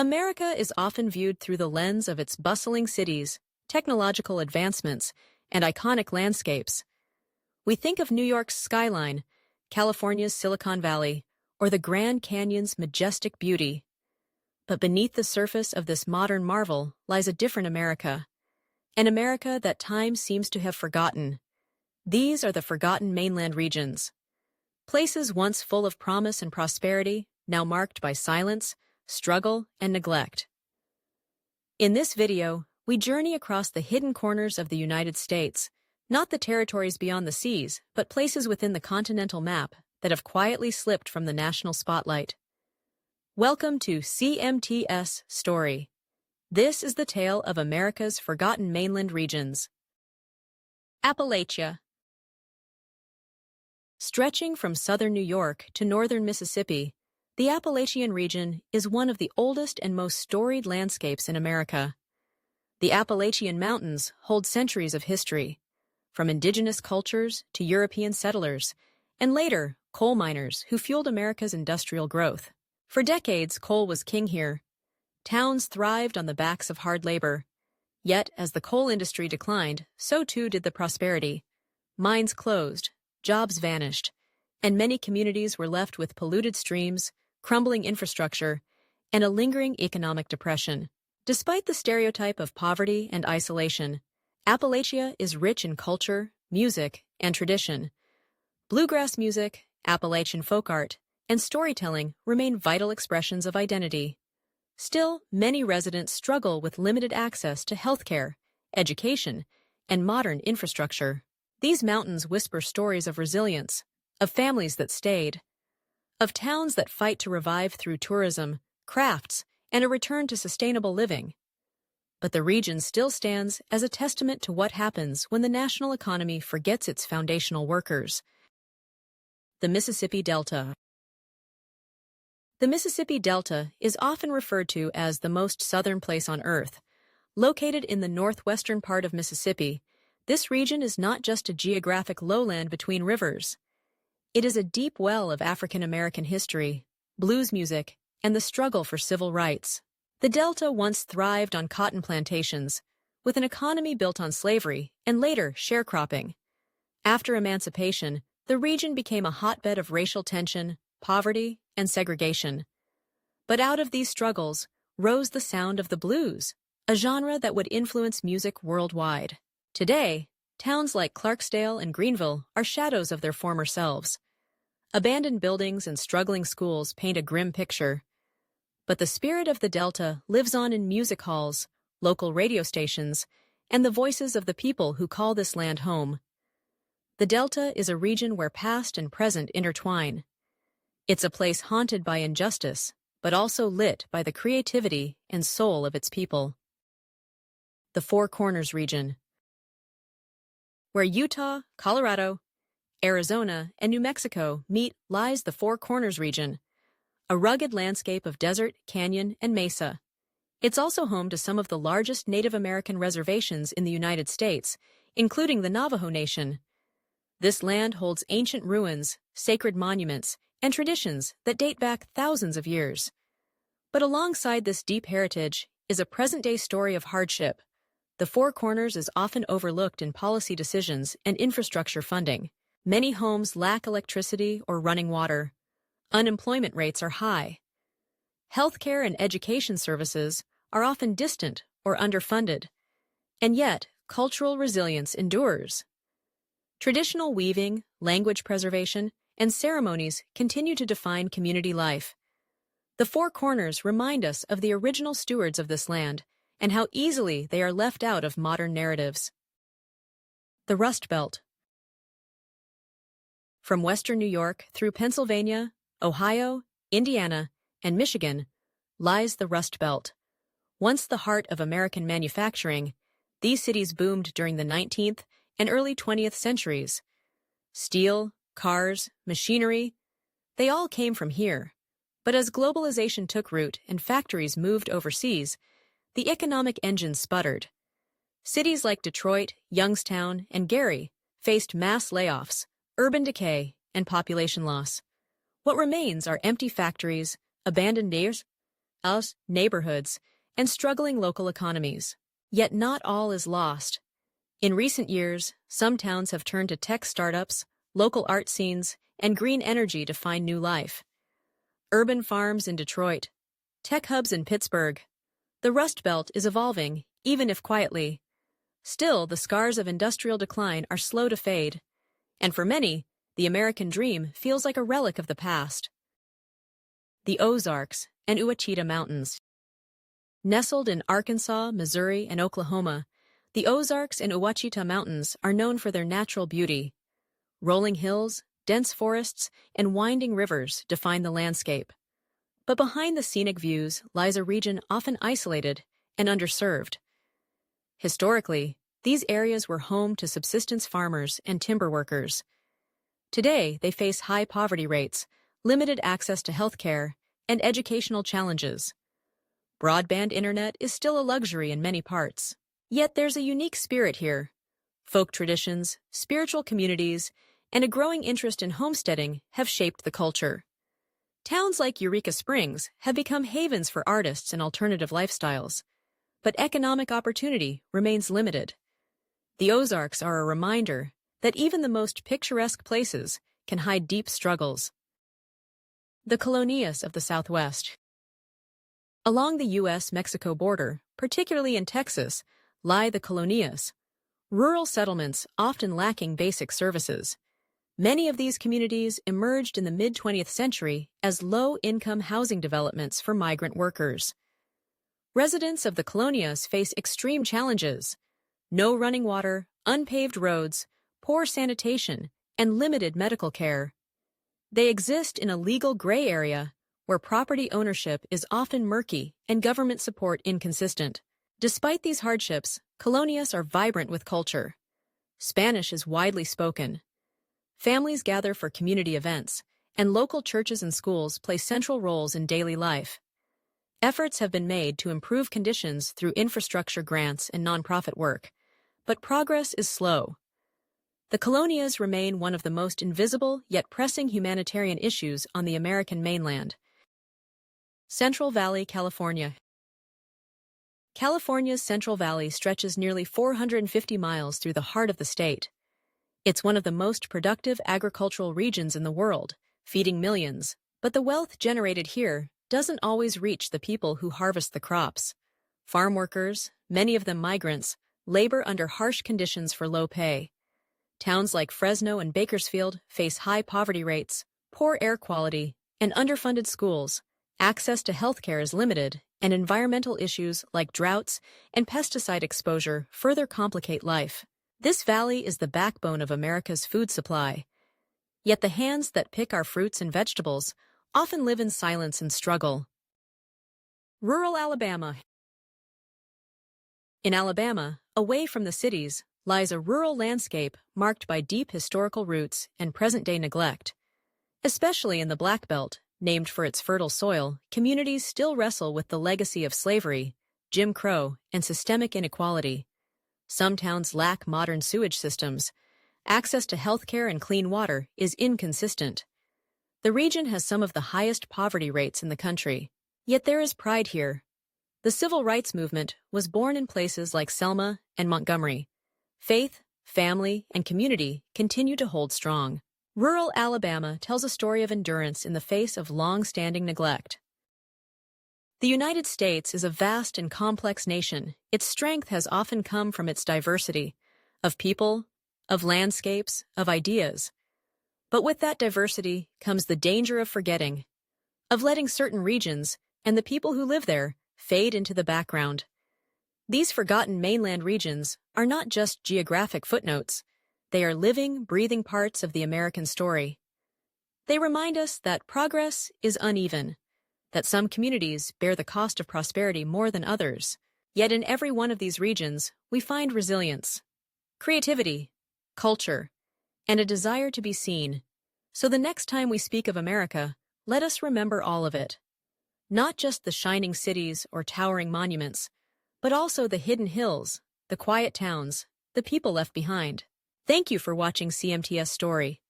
America is often viewed through the lens of its bustling cities, technological advancements, and iconic landscapes. We think of New York's skyline, California's Silicon Valley, or the Grand Canyon's majestic beauty. But beneath the surface of this modern marvel lies a different America, an America that time seems to have forgotten. These are the forgotten mainland regions. Places once full of promise and prosperity, now marked by silence, struggle, and neglect. In this video, we journey across the hidden corners of the United States, not the territories beyond the seas, but places within the continental map that have quietly slipped from the national spotlight. Welcome to CMTS Story. This is the tale of America's forgotten mainland regions. Appalachia. Stretching from southern New York to northern Mississippi, the Appalachian region is one of the oldest and most storied landscapes in America. The Appalachian Mountains hold centuries of history, from indigenous cultures to European settlers, and later, coal miners who fueled America's industrial growth. For decades, coal was king here. Towns thrived on the backs of hard labor. Yet, as the coal industry declined, so too did the prosperity. Mines closed, jobs vanished, and many communities were left with polluted streams, crumbling infrastructure, and a lingering economic depression. Despite the stereotype of poverty and isolation, Appalachia is rich in culture, music, and tradition. Bluegrass music, Appalachian folk art, and storytelling remain vital expressions of identity. Still, many residents struggle with limited access to healthcare, education, and modern infrastructure. These mountains whisper stories of resilience, of families that stayed, of towns that fight to revive through tourism, crafts, and a return to sustainable living. But the region still stands as a testament to what happens when the national economy forgets its foundational workers. The Mississippi Delta. The Mississippi Delta is often referred to as the most southern place on Earth. Located in the northwestern part of Mississippi, this region is not just a geographic lowland between rivers. It is a deep well of African American history, blues music, and the struggle for civil rights. The Delta once thrived on cotton plantations, with an economy built on slavery and later sharecropping. After emancipation, the region became a hotbed of racial tension, poverty, and segregation. But out of these struggles rose the sound of the blues, a genre that would influence music worldwide. Today, towns like Clarksdale and Greenville are shadows of their former selves. Abandoned buildings and struggling schools paint a grim picture. But the spirit of the Delta lives on in music halls, local radio stations, and the voices of the people who call this land home. The Delta is a region where past and present intertwine. It's a place haunted by injustice, but also lit by the creativity and soul of its people. The Four Corners region. Where Utah, Colorado, Arizona, and New Mexico meet lies the Four Corners region, a rugged landscape of desert, canyon, and mesa. It's also home to some of the largest Native American reservations in the United States, including the Navajo Nation. This land holds ancient ruins, sacred monuments, and traditions that date back thousands of years. But alongside this deep heritage is a present-day story of hardship. The Four Corners is often overlooked in policy decisions and infrastructure funding. Many homes lack electricity or running water. Unemployment rates are high. Healthcare and education services are often distant or underfunded. And yet, cultural resilience endures. Traditional weaving, language preservation, and ceremonies continue to define community life. The Four Corners remind us of the original stewards of this land and how easily they are left out of modern narratives. The Rust Belt. From western New York through Pennsylvania, Ohio, Indiana, and Michigan lies the Rust Belt. Once the heart of American manufacturing, these cities boomed during the 19th and early 20th centuries. Steel, cars, machinery, they all came from here. But as globalization took root and factories moved overseas, the economic engine sputtered. Cities like Detroit, Youngstown, and Gary faced mass layoffs, urban decay, and population loss. What remains are empty factories, abandoned neighbors, us, neighborhoods, and struggling local economies. Yet not all is lost. In recent years, some towns have turned to tech startups, local art scenes, and green energy to find new life. Urban farms in Detroit, tech hubs in Pittsburgh. The Rust Belt is evolving, even if quietly. Still, the scars of industrial decline are slow to fade, and for many, the American dream feels like a relic of the past. The Ozarks and Ouachita Mountains. Nestled in Arkansas, Missouri, and Oklahoma, the Ozarks and Ouachita Mountains are known for their natural beauty. Rolling hills, dense forests, and winding rivers define the landscape. But behind the scenic views lies a region often isolated and underserved. Historically, these areas were home to subsistence farmers and timber workers. Today, they face high poverty rates, limited access to health care, and educational challenges. Broadband internet is still a luxury in many parts. Yet there's a unique spirit here. Folk traditions, spiritual communities, and a growing interest in homesteading have shaped the culture. Towns like Eureka Springs have become havens for artists and alternative lifestyles, but economic opportunity remains limited. The Ozarks are a reminder that even the most picturesque places can hide deep struggles. The Colonias of the Southwest. Along the U.S.-Mexico border, particularly in Texas, lie the colonias, rural settlements often lacking basic services. Many of these communities emerged in the mid-20th century as low-income housing developments for migrant workers. Residents of the colonias face extreme challenges: no running water, unpaved roads, poor sanitation, and limited medical care. They exist in a legal gray area where property ownership is often murky and government support inconsistent. Despite these hardships, colonias are vibrant with culture. Spanish is widely spoken. Families gather for community events, and local churches and schools play central roles in daily life. Efforts have been made to improve conditions through infrastructure grants and nonprofit work, but progress is slow. The colonias remain one of the most invisible yet pressing humanitarian issues on the American mainland. Central Valley, California. California's Central Valley stretches nearly 450 miles through the heart of the state. It's one of the most productive agricultural regions in the world, feeding millions, but the wealth generated here doesn't always reach the people who harvest the crops. Farm workers, many of them migrants, labor under harsh conditions for low pay. Towns like Fresno and Bakersfield face high poverty rates, poor air quality, and underfunded schools. Access to healthcare is limited, and environmental issues like droughts and pesticide exposure further complicate life. This valley is the backbone of America's food supply. Yet the hands that pick our fruits and vegetables often live in silence and struggle. Rural Alabama. In Alabama, away from the cities, lies a rural landscape marked by deep historical roots and present-day neglect. Especially in the Black Belt, named for its fertile soil, communities still wrestle with the legacy of slavery, Jim Crow, and systemic inequality. Some towns lack modern sewage systems. Access to healthcare and clean water is inconsistent. The region has some of the highest poverty rates in the country. Yet there is pride here. The civil rights movement was born in places like Selma and Montgomery. Faith, family, and community continue to hold strong. Rural Alabama tells a story of endurance in the face of long-standing neglect. The United States is a vast and complex nation. Its strength has often come from its diversity of people, of landscapes, of ideas. But with that diversity comes the danger of forgetting, of letting certain regions and the people who live there fade into the background. These forgotten mainland regions are not just geographic footnotes. They are living, breathing parts of the American story. They remind us that progress is uneven, that some communities bear the cost of prosperity more than others. Yet in every one of these regions, we find resilience, creativity, culture, and a desire to be seen. So the next time we speak of America, let us remember all of it. Not just the shining cities or towering monuments, but also the hidden hills, the quiet towns, the people left behind. Thank you for watching CMTS Story.